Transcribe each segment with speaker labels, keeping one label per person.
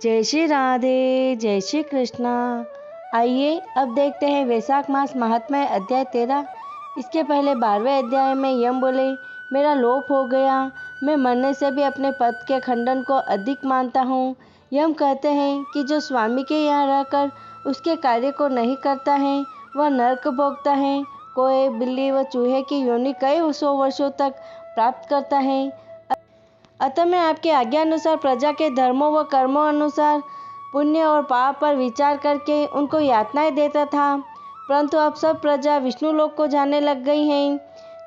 Speaker 1: जय श्री राधे, जय श्री कृष्णा। आइए अब देखते हैं वैशाख मास महात्म्य अध्याय 13। इसके पहले 12वें अध्याय में यम बोले, मेरा लोप हो गया, मैं मरने से भी अपने पद के खंडन को अधिक मानता हूँ। यम कहते हैं कि जो स्वामी के यहाँ रहकर उसके कार्य को नहीं करता है वह नरक भोगता है। कोई बिल्ली व चूहे की योनि कई 100 वर्षों तक प्राप्त करता है। अतः मैं आपकी आज्ञा अनुसार प्रजा के धर्मों व कर्मों अनुसार पुण्य और पाप पर विचार करके उनको यातनाएं देता था, परंतु अब सब प्रजा विष्णु लोक को जाने लग गई हैं।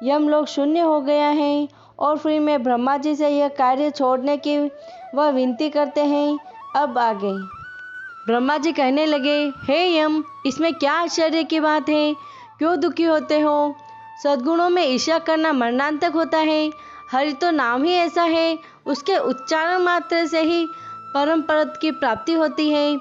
Speaker 1: यम लोक शून्य हो गया है और फिर मैं ब्रह्मा जी से यह कार्य छोड़ने की वह विनती करते हैं। अब आगे ब्रह्मा जी कहने लगे, हे यम, इसमें क्या आश्चर्य की बात है? क्यों दुखी होते हो? सद्गुणों में ईर्ष्या करना मरणांतक होता है। हरि तो नाम ही ऐसा है, उसके उच्चारण मात्र से ही परम पद की प्राप्ति होती है।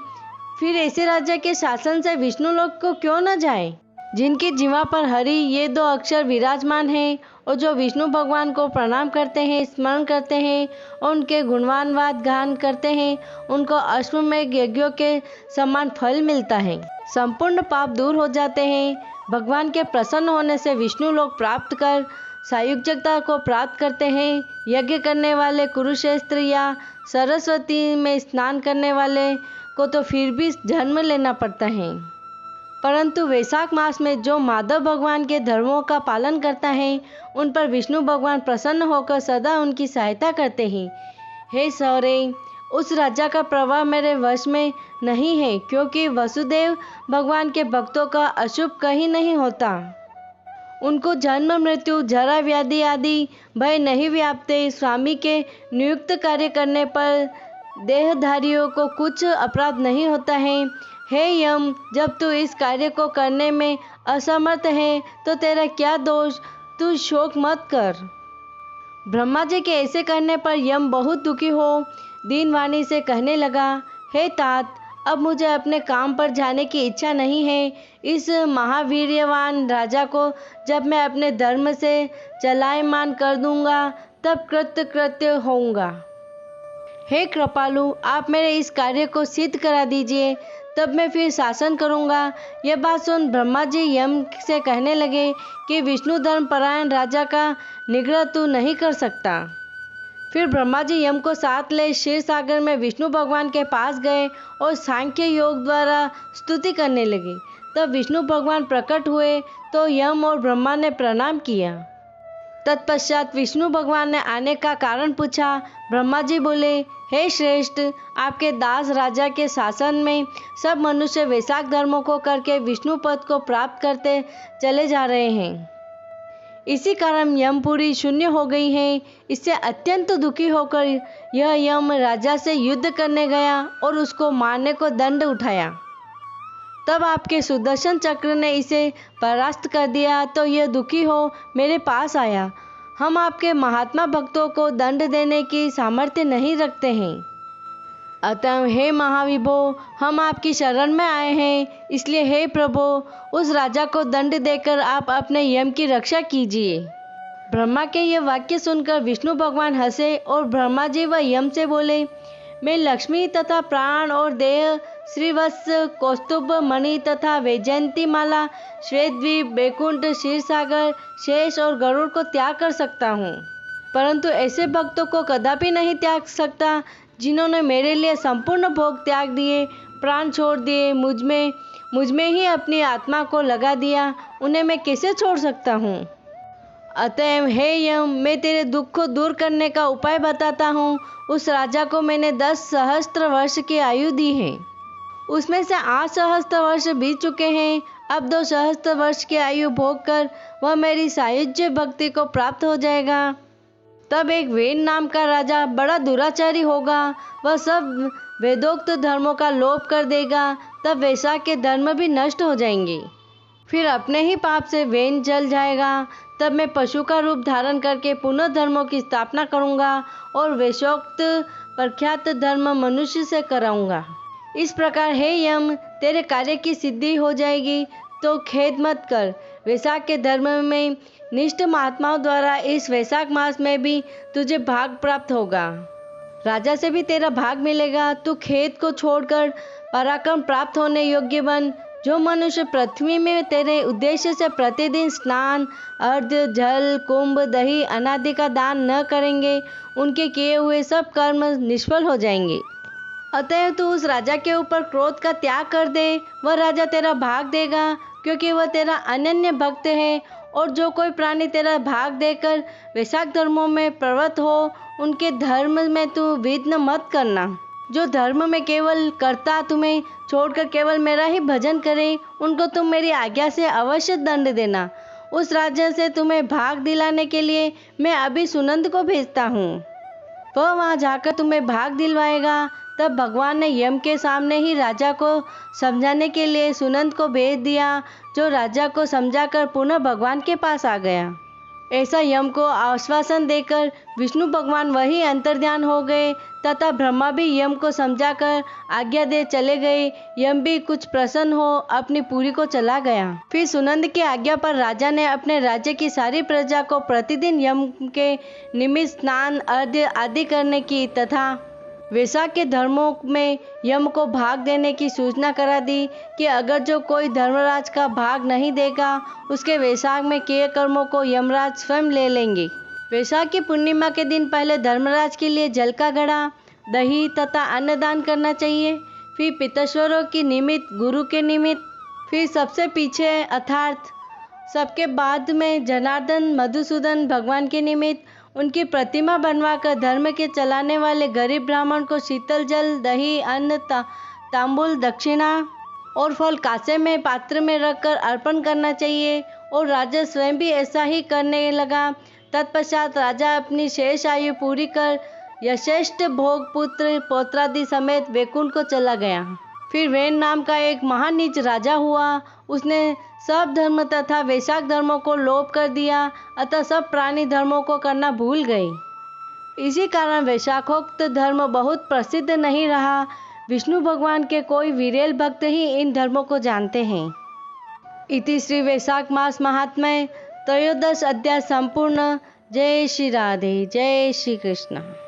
Speaker 1: फिर ऐसे राजा के शासन से विष्णु लोक को क्यों न जाए, जिनकी जीवा पर हरि ये 2 अक्षर विराजमान हैं और जो विष्णु भगवान को प्रणाम करते हैं, स्मरण करते हैं और उनके गुणवानवाद गान करते हैं, उनको अश्वमेध यज्ञों के समान फल मिलता है। संपूर्ण पाप दूर हो जाते हैं। भगवान के प्रसन्न होने से विष्णु लोक प्राप्त कर सायुज्यता को प्राप्त करते हैं। यज्ञ करने वाले कुरुक्षेत्र या सरस्वती में स्नान करने वाले को तो फिर भी जन्म लेना पड़ता है, परंतु वैशाख मास में जो माधव भगवान के धर्मों का पालन करता है उन पर विष्णु भगवान प्रसन्न होकर सदा उनकी सहायता करते हैं। हे सौरे, उस राजा का प्रभाव मेरे वश में नहीं है, क्योंकि वसुदेव भगवान के भक्तों का अशुभ कहीं नहीं होता। उनको जन्म मृत्यु जरा व्याधि आदि भय नहीं व्यापते। स्वामी के नियुक्त कार्य करने पर देहधारियों को कुछ अपराध नहीं होता है। हे यम, जब तू इस कार्य को करने में असमर्थ है तो तेरा क्या दोष, तू शोक मत कर। ब्रह्मा जी के ऐसे कहने पर यम बहुत दुखी हो दीन वाणी से कहने लगा, हे तात, अब मुझे अपने काम पर जाने की इच्छा नहीं है। इस महावीर्यवान राजा को जब मैं अपने धर्म से चलायमान कर दूंगा तब कृत्य होऊंगा। हे कृपालु, आप मेरे इस कार्य को सिद्ध करा दीजिए, तब मैं फिर शासन करूंगा। यह बात सुन ब्रह्मा जी यम से कहने लगे कि विष्णु धर्म परायण राजा का निग्रह तू नहीं कर सकता। फिर ब्रह्मा जी यम को साथ ले क्षीर सागर में विष्णु भगवान के पास गए और सांख्य योग द्वारा स्तुति करने लगे। तब विष्णु भगवान प्रकट हुए तो यम और ब्रह्मा ने प्रणाम किया। तत्पश्चात विष्णु भगवान ने आने का कारण पूछा। ब्रह्मा जी बोले, हे श्रेष्ठ, आपके दास राजा के शासन में सब मनुष्य वैशाख धर्मों को करके विष्णु पद को प्राप्त करते चले जा रहे हैं। इसी कारण यमपुरी शून्य हो गई है। इससे अत्यंत दुखी होकर यह यम राजा से युद्ध करने गया और उसको मारने को दंड उठाया। तब आपके सुदर्शन चक्र ने इसे परास्त कर दिया तो यह दुखी हो मेरे पास आया। हम आपके महात्मा भक्तों को दंड देने की सामर्थ्य नहीं रखते हैं, अतः हे महाविभो, हम आपकी शरण में आए हैं। इसलिए हे प्रभु, उस राजा को दंड देकर आप अपने यम की रक्षा कीजिए। ब्रह्मा के ये वाक्य सुनकर विष्णु भगवान हंसे और ब्रह्मा जी व यम से बोले, मैं लक्ष्मी तथा प्राण और देह, श्रीवत्स, कौस्तुभ मणि तथा वैजयंती माला, श्वेतद्वीप, बैकुंठ, क्षीरसागर, शेष और गरुड़ को त्याग कर सकता हूँ, परंतु ऐसे भक्तों को कदापि नहीं त्याग सकता जिन्होंने मेरे लिए संपूर्ण भोग त्याग दिए, प्राण छोड़ दिए, मुझ में ही अपनी आत्मा को लगा दिया, उन्हें मैं कैसे छोड़ सकता हूँ। अतएव हे यम, मैं तेरे दुख को दूर करने का उपाय बताता हूँ। उस राजा को मैंने 10 सहस्त्र वर्ष की आयु दी है, उसमें से 8 सहस्त्र वर्ष बीत चुके हैं। अब 2 सहस्त्र वर्ष की आयु भोग कर वह मेरी सायुज्य भक्ति को प्राप्त हो जाएगा। तब एक वेद नाम का राजा बड़ा दुराचारी होगा, वह सब वेदोक्त धर्मों का लोप कर देगा। तब वैशाख के धर्म भी नष्ट हो जाएंगे। फिर अपने ही पाप से वेन जल जाएगा। तब मैं पशु का रूप धारण करके पुनः धर्मों की स्थापना करूंगा और वैशोक्त प्रख्यात धर्म मनुष्य से कराऊंगा। इस प्रकार हे यम, तेरे कार्य की सिद्धि हो जाएगी, तो खेद मत कर। वैशाख के धर्म में निष्ठ महात्माओं द्वारा इस वैशाख मास में भी तुझे भाग प्राप्त होगा। राजा से भी तेरा भाग मिलेगा। तू खेत को छोड़कर पराक्रम प्राप्त होने योग्य बन। जो मनुष्य पृथ्वी में तेरे उद्देश्य से प्रतिदिन स्नान, अर्घ्य, जल, कुंभ, दही, अनादि का दान न करेंगे, उनके किए हुए सब कर्म निष्फल हो जाएंगे। अतः तू उस राजा के ऊपर क्रोध का त्याग कर दे। वह राजा तेरा भाग देगा, क्योंकि वह तेरा अनन्य भक्त है। और जो कोई प्राणी तेरा भाग देकर वैशाख धर्मों में प्रवृत्त हो, उनके धर्म में तू विघ्न मत करना। जो धर्म में केवल कर्ता तुम्हें छोड़कर केवल मेरा ही भजन करें, उनको तुम मेरी आज्ञा से अवश्य दंड देना। उस राजा से तुम्हें भाग दिलाने के लिए मैं अभी सुनंद को भेजता हूँ। वह वहाँ जाकर तुम्हें भाग दिलवाएगा। तब भगवान ने यम के सामने ही राजा को समझाने के लिए सुनंद को भेज दिया, जो राजा को समझाकर पुनः भगवान के पास आ गया। ऐसा यम को आश्वासन देकर विष्णु भगवान वही अंतर्ध्यान हो गए तथा ब्रह्मा भी यम को समझाकर आज्ञा दे चले गए। यम भी कुछ प्रसन्न हो अपनी पुरी को चला गया। फिर सुनंद की आज्ञा पर राजा ने अपने राज्य की सारी प्रजा को प्रतिदिन यम के निमित्त स्नान, अर्घ्य आदि करने की तथा वैशाख के धर्मों में यम को भाग देने की सूचना करा दी कि अगर जो कोई धर्मराज का भाग नहीं देगा, उसके वैशाख में किए कर्मों को यमराज स्वयं ले लेंगे। वैशाख की पूर्णिमा के दिन पहले धर्मराज के लिए जल का घड़ा, दही तथा अन्नदान करना चाहिए। फिर पितृश्वरों के निमित्त, गुरु के निमित्त, फिर सबसे पीछे अर्थात सबके बाद में जनार्दन, मधुसूदन भगवान के निमित्त उनकी प्रतिमा बनवाकर धर्म के चलाने वाले गरीब ब्राह्मण को शीतल जल, दही, अन्न, तांबुल, दक्षिणा और फल कांसे में पात्र में रखकर अर्पण करना चाहिए। और राजा स्वयं भी ऐसा ही करने लगा। तत्पश्चात राजा अपनी शेष आयु पूरी कर यथेष्ट भोग, पुत्र पौत्रादि समेत वैकुंठ को चला गया। फिर वेन नाम का एक महानीच राजा हुआ। उसने सब धर्म तथा वैशाख धर्मों को लोप कर दिया, अतः सब प्राणी धर्मों को करना भूल गए। इसी कारण वैशाखोक्त धर्म बहुत प्रसिद्ध नहीं रहा। विष्णु भगवान के कोई विरल भक्त ही इन धर्मों को जानते हैं। इति श्री वैशाख मास महात्म्य त्रयोदश अध्याय संपूर्ण। जय श्री राधे, जय श्री कृष्ण।